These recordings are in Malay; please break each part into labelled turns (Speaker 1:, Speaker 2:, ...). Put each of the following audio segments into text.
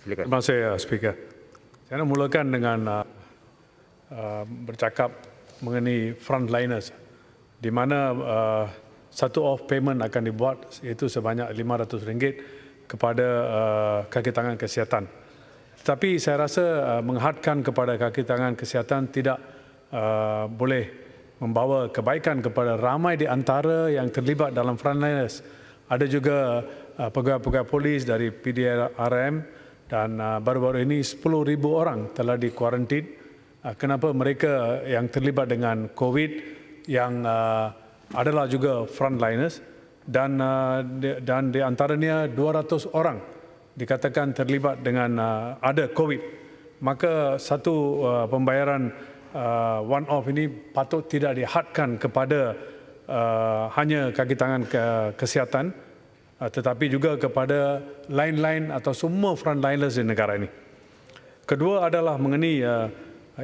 Speaker 1: Silakan.
Speaker 2: Terima kasih, Speaker. Saya nak mulakan dengan bercakap mengenai frontliners, di mana satu off payment akan dibuat iaitu sebanyak RM500 kepada kaki tangan kesihatan. Tetapi saya rasa menghadkan kepada kaki tangan kesihatan tidak boleh membawa kebaikan kepada ramai di antara yang terlibat dalam frontliners. Ada juga pegawai-pegawai polis dari PDRM dan baru-baru ini 10,000 orang telah dikuarantin. Kenapa mereka yang terlibat dengan COVID yang adalah juga frontliners dan di antaranya 200 orang dikatakan terlibat dengan ada COVID. Maka satu pembayaran one-off ini patut tidak dihadkan kepada hanya kaki tangan kesihatan, tetapi juga kepada lain-lain atau semua frontliners di negara ini. Kedua adalah mengenai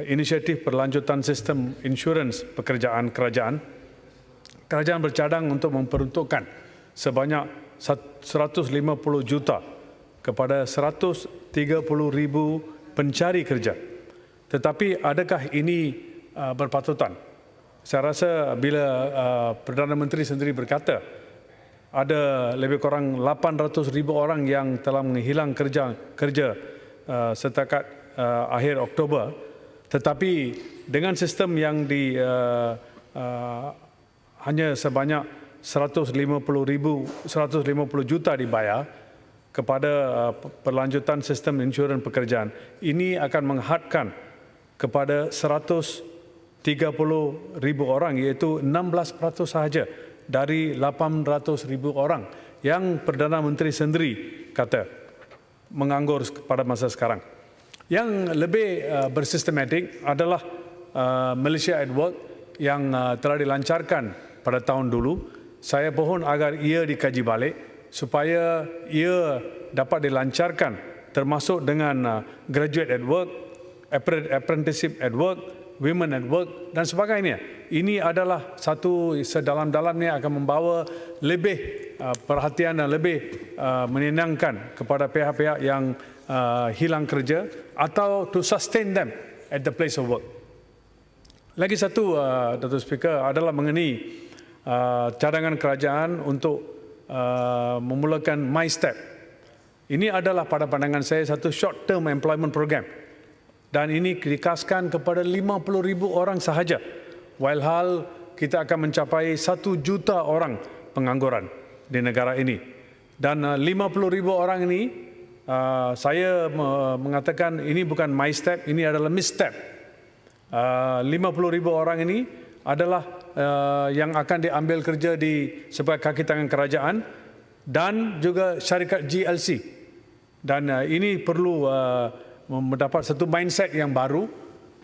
Speaker 2: inisiatif berlanjutan sistem insurans pekerjaan kerajaan. Kerajaan bercadang untuk memperuntukkan sebanyak 150 juta kepada 130,000 pencari kerja. Tetapi adakah ini berpatutan? Saya rasa bila Perdana Menteri sendiri berkata ada lebih kurang 800,000 orang yang telah menghilang kerja setakat akhir Oktober, tetapi dengan sistem yang hanya sebanyak 150 juta dibayar kepada perlanjutan sistem insurans pekerjaan, ini akan menghadkan kepada 130,000 orang, iaitu 16% sahaja dari 800,000 orang yang Perdana Menteri sendiri kata menganggur pada masa sekarang. Yang lebih bersistematik adalah Malaysia at Work yang telah dilancarkan pada tahun dulu. Saya mohon agar ia dikaji balik supaya ia dapat dilancarkan, termasuk dengan graduate at work, apprenticeship at work, women at work dan sebagainya. Ini adalah satu sedalam-dalamnya akan membawa lebih perhatian dan lebih menyenangkan kepada pihak-pihak yang hilang kerja atau to sustain them at the place of work. Lagi satu, Datuk Speaker, adalah mengenai cadangan kerajaan untuk memulakan MyStep. Ini adalah pada pandangan saya satu short term employment program. Dan ini dikaskan kepada 50,000 orang sahaja. Walhal kita akan mencapai 1 juta orang pengangguran di negara ini. Dan 50,000 orang ini, saya mengatakan ini bukan MyStep, ini adalah MISSTEP. 50,000 orang ini adalah yang akan diambil kerja sebagai kaki tangan kerajaan dan juga syarikat GLC. Dan ini perlu mendapat satu mindset yang baru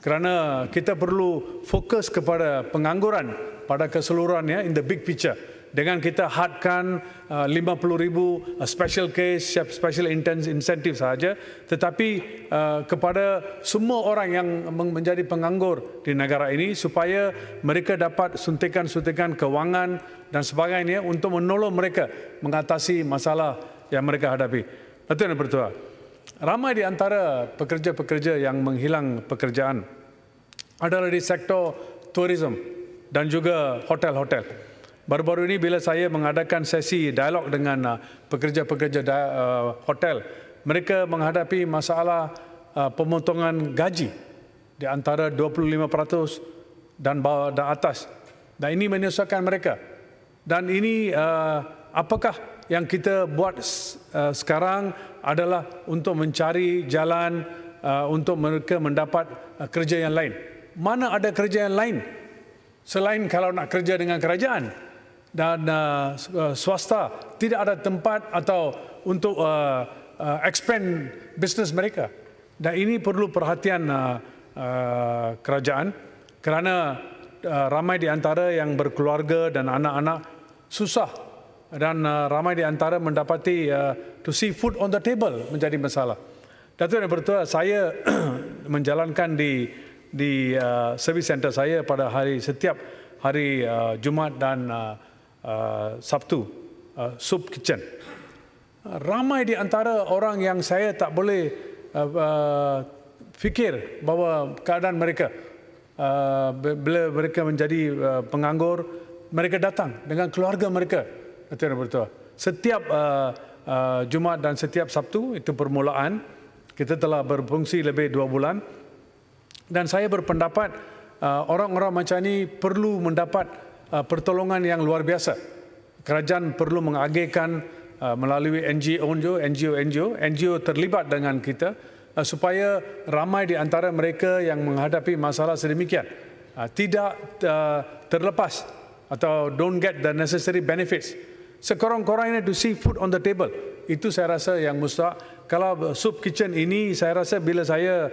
Speaker 2: kerana kita perlu fokus kepada pengangguran pada keseluruhannya in the big picture. Dengan kita hadkan 50,000 special case, special incentive sahaja, tetapi kepada semua orang yang menjadi penganggur di negara ini supaya mereka dapat suntikan-suntikan kewangan dan sebagainya untuk menolong mereka mengatasi masalah yang mereka hadapi. Datuk Yang Bertuah, ramai di antara pekerja-pekerja yang menghilang pekerjaan adalah di sektor tourism dan juga hotel-hotel. Baru-baru ini bila saya mengadakan sesi dialog dengan pekerja-pekerja hotel, mereka menghadapi masalah pemotongan gaji di antara 25% dan bawah dan atas. Dan ini menyusahkan mereka. Dan ini apakah yang kita buat sekarang adalah untuk mencari jalan untuk mereka mendapat kerja yang lain. Mana ada kerja yang lain selain kalau nak kerja dengan kerajaan dan swasta tidak ada tempat atau untuk expand bisnes mereka. Dan ini perlu perhatian kerajaan kerana ramai di antara yang berkeluarga dan anak-anak susah dan ramai di antara mendapati to see food on the table menjadi masalah. Datuk Yang Bertuah, saya menjalankan di service center saya pada setiap hari Jumaat dan Sabtu, soup kitchen. ramai di antara orang yang saya tak boleh fikir bahawa keadaan mereka bila mereka menjadi penganggur, mereka datang dengan keluarga mereka. Betul. Setiap Jumaat dan setiap Sabtu, itu permulaan, kita telah berfungsi lebih 2 bulan. Dan saya berpendapat orang-orang macam ini perlu mendapat pertolongan yang luar biasa. Kerajaan perlu mengagihkan melalui NGO terlibat dengan kita supaya ramai di antara mereka yang menghadapi masalah sedemikian tidak terlepas atau don't get the necessary benefits. Sekurang-kurangnya to see food on the table. Itu saya rasa yang mustahak. Kalau soup kitchen ini, saya rasa bila saya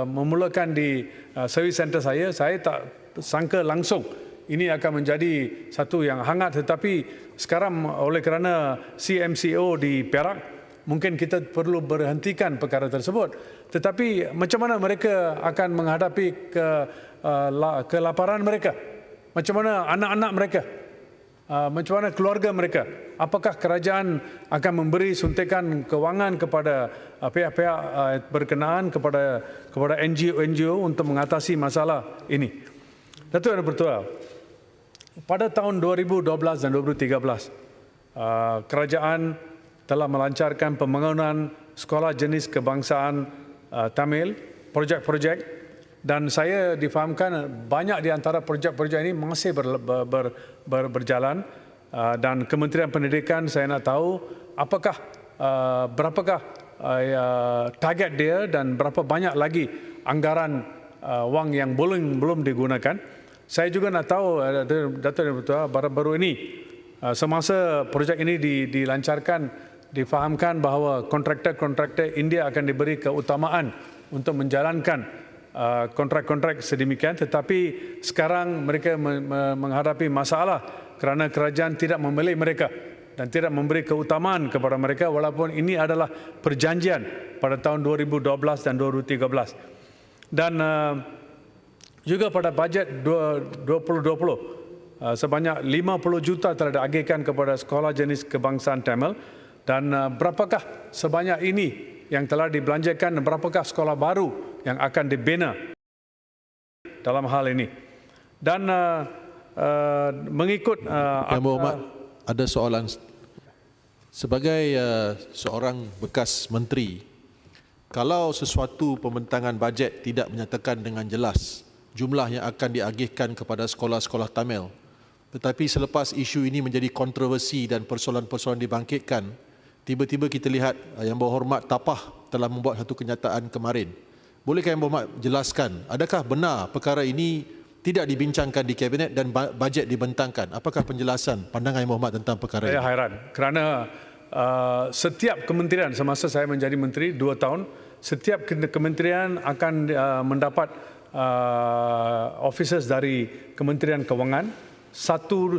Speaker 2: memulakan di service center saya tak sangka langsung ini akan menjadi satu yang hangat. Tetapi sekarang oleh kerana CMCO di Perak, mungkin kita perlu berhentikan perkara tersebut. Tetapi macam mana mereka akan menghadapi kelaparan mereka? Macam mana anak-anak mereka? Macam mana keluarga mereka? Apakah kerajaan akan memberi suntikan kewangan kepada pihak-pihak berkenaan, kepada NGO untuk mengatasi masalah ini? Datuk Yang Bertuah, pada tahun 2012 dan 2013, kerajaan telah melancarkan pembangunan sekolah jenis kebangsaan Tamil, projek-projek, dan saya difahamkan banyak di antara projek-projek ini masih berjalan, dan Kementerian Pendidikan saya nak tahu apakah berapakah target dia dan berapa banyak lagi anggaran wang yang belum digunakan. Saya juga nak tahu, Datuk Yang Bertuah, baru-baru ini semasa projek ini dilancarkan, difahamkan bahawa kontraktor-kontraktor India akan diberi keutamaan untuk menjalankan kontrak-kontrak sedemikian, tetapi sekarang mereka menghadapi masalah kerana kerajaan tidak memilih mereka dan tidak memberi keutamaan kepada mereka, walaupun ini adalah perjanjian pada tahun 2012 dan 2013. Dan juga pada bajet 2020, sebanyak 50 juta telah diagihkan kepada sekolah jenis kebangsaan Tamil. Dan berapakah sebanyak ini yang telah dibelanjakan dan berapakah sekolah baru yang akan dibina dalam hal ini? Dan mengikut
Speaker 1: Yang Berhormat, ada soalan. Sebagai seorang bekas menteri, kalau sesuatu pembentangan bajet tidak menyatakan dengan jelas jumlah yang akan diagihkan kepada sekolah-sekolah Tamil, tetapi selepas isu ini menjadi kontroversi dan persoalan-persoalan dibangkitkan, tiba-tiba kita lihat Yang Berhormat Tapah telah membuat satu kenyataan kemarin. Bolehkah Yang Berhormat jelaskan, adakah benar perkara ini tidak dibincangkan di Kabinet dan bajet dibentangkan? Apakah penjelasan pandangan Yang Berhormat tentang perkara ini?
Speaker 2: Saya hairan kerana setiap kementerian, semasa saya menjadi menteri 2 tahun, setiap kementerian akan mendapat officers dari Kementerian Kewangan 1.5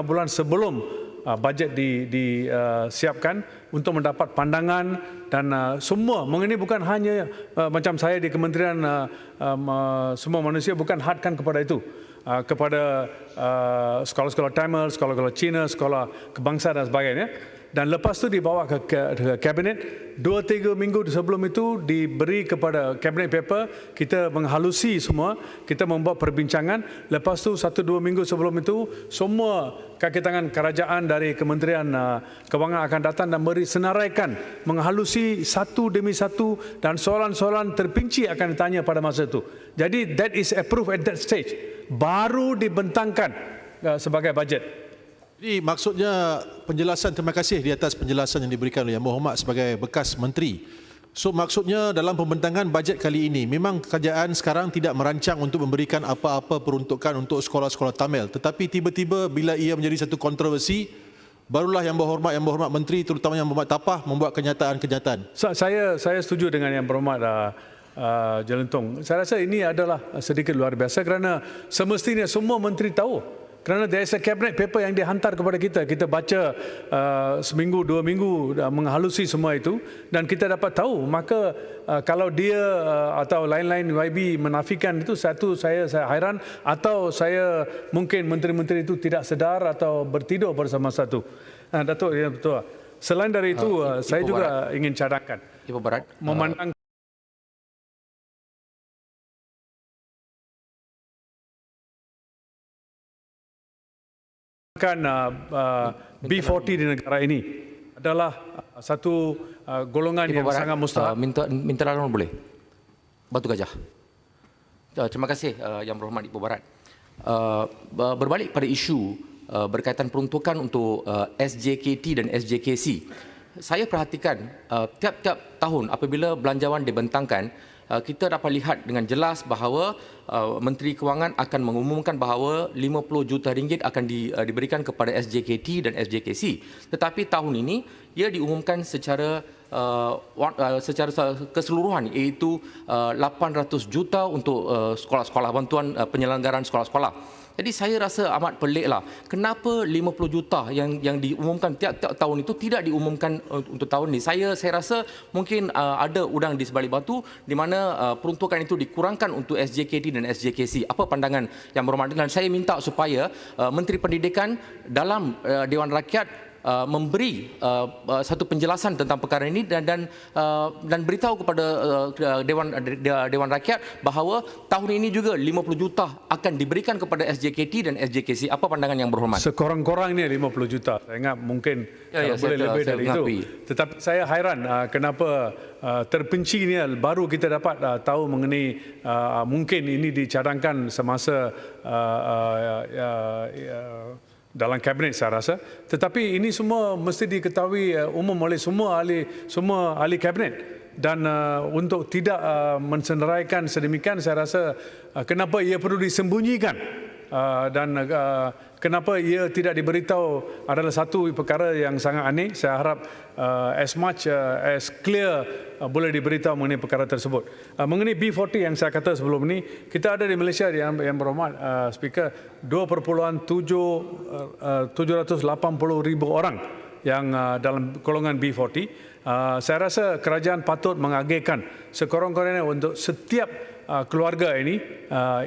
Speaker 2: bulan sebelum bajet disiapkan untuk mendapat pandangan dan semua mengenai, bukan hanya macam saya di kementerian, semua manusia bukan hadkan kepada itu, kepada sekolah-sekolah Tamil, sekolah-sekolah Cina, sekolah kebangsaan dan sebagainya. Dan lepas tu dibawa ke Kabinet. 2-3 minggu sebelum itu diberi kepada Kabinet paper. Kita menghalusi semua. Kita membuat perbincangan. Lepas tu 1-2 minggu sebelum itu, semua kaki tangan kerajaan dari Kementerian Kewangan akan datang dan beri senaraikan, menghalusi satu demi satu, dan soalan-soalan terpinci akan ditanya pada masa itu. Jadi that is approved at that stage. Baru dibentangkan sebagai bajet.
Speaker 1: Jadi maksudnya penjelasan, terima kasih di atas penjelasan yang diberikan oleh Yang Berhormat sebagai bekas menteri. So maksudnya dalam pembentangan bajet kali ini, memang kerajaan sekarang tidak merancang untuk memberikan apa-apa peruntukan untuk sekolah-sekolah Tamil. Tetapi tiba-tiba bila ia menjadi satu kontroversi, barulah Yang Berhormat Menteri, terutama Yang Berhormat Tapah, membuat kenyataan-kenyataan.
Speaker 2: Saya setuju dengan Yang Berhormat Jelentong. Saya rasa ini adalah sedikit luar biasa kerana semestinya semua menteri tahu. Kerana there is a cabinet paper yang dihantar kepada kita. Kita baca seminggu, 2 minggu menghalusi semua itu dan kita dapat tahu. Maka kalau dia atau lain-lain YB menafikan itu, satu saya hairan, atau saya mungkin menteri-menteri itu tidak sedar atau bertidur bersama satu. Datuk Yang Bertuah, Selain dari itu, saya
Speaker 3: Ipoh
Speaker 2: juga ingin cadangkan
Speaker 3: Ipoh Barat,
Speaker 2: memandang B40 di negara ini adalah satu golongan
Speaker 3: Ipoh
Speaker 2: yang
Speaker 3: Barat,
Speaker 2: sangat mustahak.
Speaker 3: minta laluan boleh? Batu Gajah. Terima kasih Yang Berhormat Ipoh Barat. Berbalik pada isu berkaitan peruntukan untuk SJKT dan SJKC, saya perhatikan tiap-tiap tahun apabila belanjawan dibentangkan, kita dapat lihat dengan jelas bahawa Menteri Kewangan akan mengumumkan bahawa 50 juta ringgit akan diberikan kepada SJKT dan SJKC. Tetapi tahun ini ia diumumkan secara keseluruhan, iaitu 800 juta untuk sekolah-sekolah, bantuan penyelenggaraan sekolah-sekolah. Jadi saya rasa amat peliklah. Kenapa 50 juta yang diumumkan tiap-tiap tahun itu tidak diumumkan untuk tahun ini? Saya rasa mungkin ada udang di sebalik batu di mana peruntukan itu dikurangkan untuk SJKT dan SJKC. Apa pandangan Yang Berhormat? Dan saya minta supaya Menteri Pendidikan dalam Dewan Rakyat memberi satu penjelasan tentang perkara ini dan beritahu kepada Dewan Rakyat bahawa tahun ini juga 50 juta akan diberikan kepada SJKT dan SJKC. Apa pandangan Yang Berhormat?
Speaker 2: Sekurang-kurangnya 50 juta. Saya ingat mungkin boleh lebih dari itu. Tetapi saya hairan kenapa terpenci ni baru kita dapat tahu mengenai mungkin ini dicadangkan semasa dalam kabinet saya rasa, tetapi ini semua mesti diketahui umum oleh semua ahli kabinet. Dan untuk tidak mensenderaikan sedemikian, saya rasa kenapa ia perlu disembunyikan dan kenapa ia tidak diberitahu adalah satu perkara yang sangat aneh. Saya harap as much as clear boleh diberitahu mengenai perkara tersebut. Mengenai B40 yang saya kata sebelum ini, kita ada di Malaysia yang berhormat Speaker 2.780,000 orang yang dalam golongan B40. Saya rasa kerajaan patut mengagihkan sekurang-kurangnya untuk setiap keluarga ini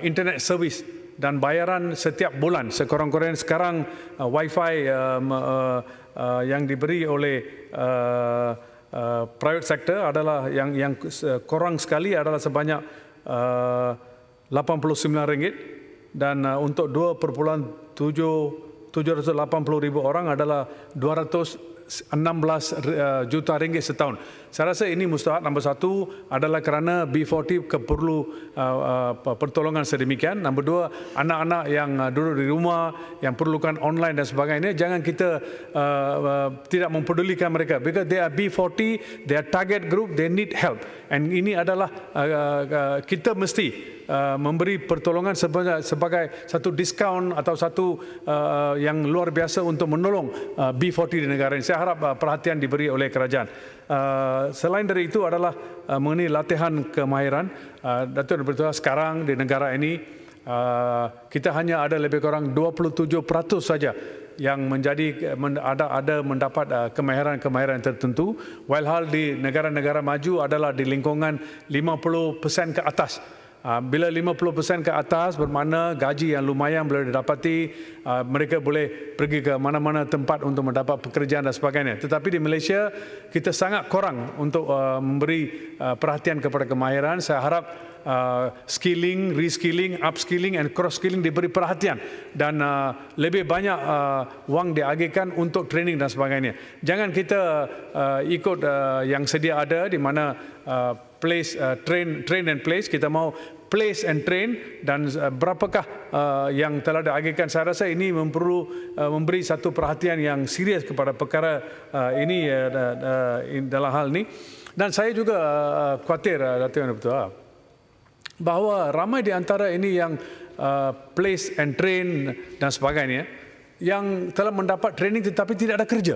Speaker 2: internet servis dan bayaran setiap bulan. Sekurang-kurangnya sekarang wifi yang diberi oleh private sector adalah yang kurang sekali adalah sebanyak RM89 dan untuk 2.780,000 orang adalah 216 juta ringgit setahun. Saya rasa ini mustahak. Nombor satu adalah kerana B40 perlu pertolongan sedemikian. Nombor dua, anak-anak yang duduk di rumah, yang perlukan online dan sebagainya, jangan kita tidak mempedulikan mereka. Because they are B40, they are target group, they need help. And ini adalah kita mesti memberi pertolongan sebagai satu diskaun atau satu yang luar biasa untuk menolong B40 di negara ini. Saya harap perhatian diberi oleh kerajaan. Selain dari itu adalah mengenai latihan kemahiran. Datuk Bertuah, sekarang di negara ini kita hanya ada lebih kurang 27% saja yang mendapat kemahiran tertentu, walhal di negara-negara maju adalah di lingkungan 50% ke atas. Bila 50% ke atas bermakna gaji yang lumayan boleh didapati, mereka boleh pergi ke mana-mana tempat untuk mendapat pekerjaan dan sebagainya. Tetapi di Malaysia kita sangat kurang untuk memberi perhatian kepada kemahiran. Saya harap skilling, reskilling, upskilling and cross-skilling diberi perhatian dan lebih banyak wang diagihkan untuk training dan sebagainya. Jangan kita ikut yang sedia ada di mana place, train and place. Kita mau place and train, dan berapakah yang telah diagihkan. Saya rasa ini perlu memberi satu perhatian yang serius kepada perkara ini dalam hal ini. Dan saya juga khawatir, Datuk Yang Bertuah, bahawa ramai di antara ini yang place and train dan sebagainya yang telah mendapat training tetapi tidak ada kerja.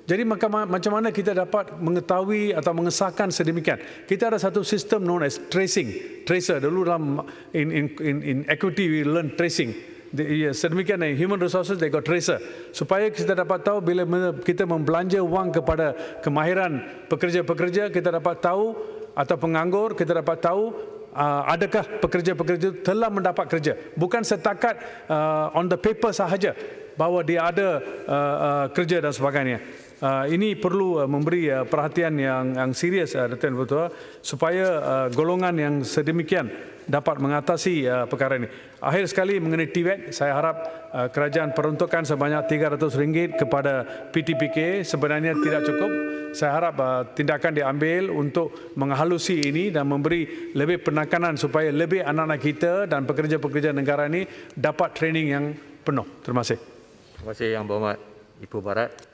Speaker 2: Jadi macam mana kita dapat mengetahui atau mengesahkan sedemikian? Kita ada satu sistem known as tracer. Dulu dalam in equity we learn tracing. Sedemikian human resources they got tracer, supaya kita dapat tahu bila kita membelanja wang kepada kemahiran pekerja-pekerja, kita dapat tahu, atau penganggur, kita dapat tahu adakah pekerja-pekerja telah mendapat kerja, bukan setakat on the paper sahaja bahawa dia ada kerja dan sebagainya. Ini perlu memberi perhatian yang serius, Datin Ketua, supaya golongan yang sedemikian dapat mengatasi perkara ini. Akhir sekali mengenai TVET, saya harap kerajaan peruntukan sebanyak RM300 kepada PTPK sebenarnya tidak cukup. Saya harap tindakan diambil untuk menghalusi ini dan memberi lebih penekanan supaya lebih anak-anak kita dan pekerja-pekerja negara ini dapat training yang penuh. Terima kasih.
Speaker 4: Terima kasih Yang Berhormat Ibu Barat.